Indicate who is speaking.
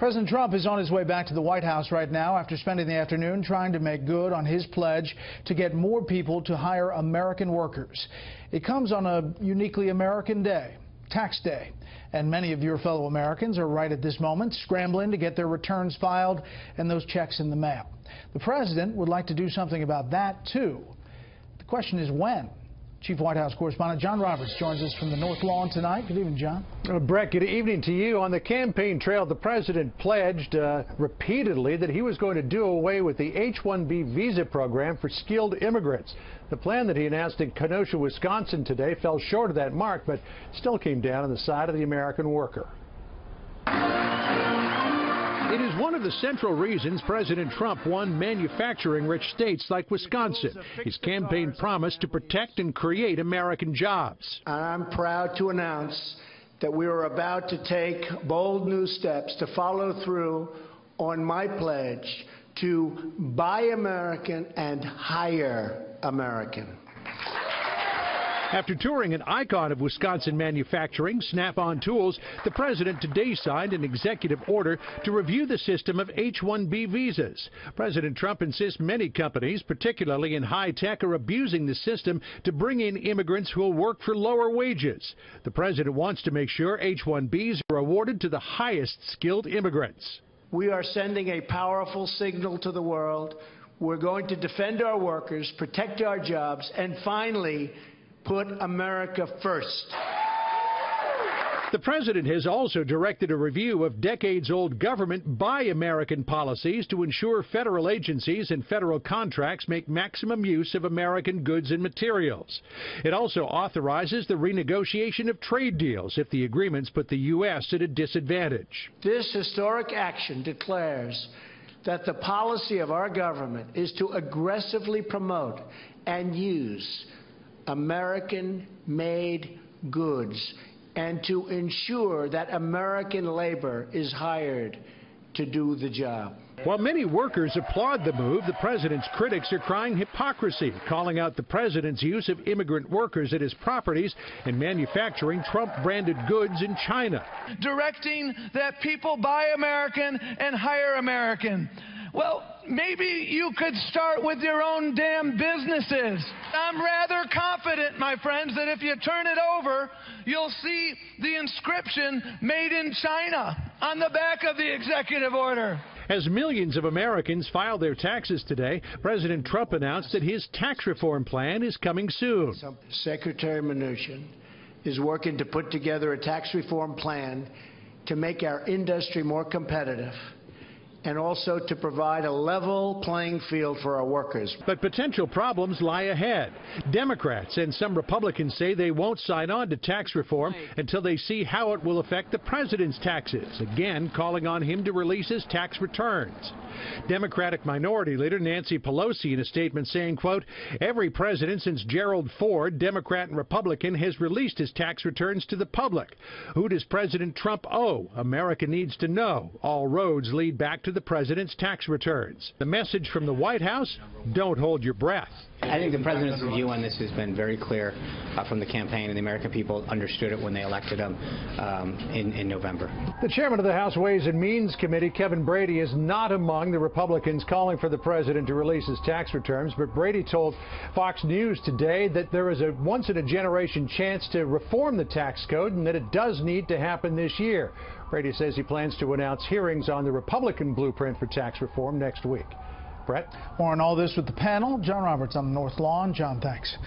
Speaker 1: President Trump is on his way back to the White House right now after spending the afternoon trying to make good on his pledge to get more people to hire American workers. It comes on a uniquely American day, Tax Day, and many of your fellow Americans are right at this moment scrambling to get their returns filed and those checks in the mail. The president would like to do something about that, too. The question is when. Chief White House correspondent John Roberts joins us from the North Lawn tonight. Good evening, John.
Speaker 2: Brett, good evening to you. On the campaign trail, the president pledged repeatedly that he was going to do away with the H-1B visa program for skilled immigrants. The plan that he announced in Kenosha, Wisconsin today fell short of that mark, but still came down on the side of the American worker. It is one of the central reasons President Trump won manufacturing-rich states like Wisconsin. His campaign promised to protect and create American jobs.
Speaker 3: I'm proud to announce that we are about to take bold new steps to follow through on my pledge to buy American and hire American.
Speaker 2: After touring an icon of Wisconsin manufacturing, Snap-on Tools, the president today signed an executive order to review the system of H-1B visas. President Trump insists many companies, particularly in high-tech, are abusing the system to bring in immigrants who will work for lower wages. The president wants to make sure H-1Bs are awarded to the highest skilled immigrants.
Speaker 3: We are sending a powerful signal to the world. We're going to defend our workers, protect our jobs, and finally, put America first.
Speaker 2: The president has also directed a review of decades-old government Buy American policies to ensure federal agencies and federal contracts make maximum use of American goods and materials. It also authorizes the renegotiation of trade deals if the agreements put the U.S. at a disadvantage.
Speaker 3: This historic action declares that the policy of our government is to aggressively promote and use American-made goods and to ensure that American labor is hired to do the job.
Speaker 2: While many workers applaud the move, the president's critics are crying hypocrisy, calling out the president's use of immigrant workers at his properties and manufacturing Trump-branded goods in China.
Speaker 4: Directing that people buy American and hire American. Well, maybe you could start with your own damn businesses. I'm rather confident, my friends, that if you turn it over, you'll see the inscription "Made in China" on the back of the executive order.
Speaker 2: As millions of Americans file their taxes today, President Trump announced that his tax reform plan is coming soon.
Speaker 3: Secretary Mnuchin is working to put together a tax reform plan to make our industry more competitive and also to provide a level playing field for our workers.
Speaker 2: But potential problems lie ahead. Democrats and some Republicans say they won't sign on to tax reform until they see how it will affect the president's taxes, again calling on him to release his tax returns. Democratic Minority Leader Nancy Pelosi in a statement saying, quote, "Every president since Gerald Ford, Democrat and Republican, has released his tax returns to the public. Who does President Trump owe? America needs to know. All roads lead back to the president's tax returns." The message from the White House: don't hold your breath.
Speaker 5: I think the president's view on this has been very clear from the campaign, and the American people understood it when they elected him in November.
Speaker 2: The chairman of the House Ways and Means Committee, Kevin Brady, is not among the Republicans calling for the president to release his tax returns, but Brady told Fox News today that there is a once-in-a-generation chance to reform the tax code and that it does need to happen this year. Brady says he plans to announce hearings on the Republican blueprint for tax reform next week. Brett?
Speaker 1: More on all this with the panel. John Roberts on the North Lawn. John, thanks.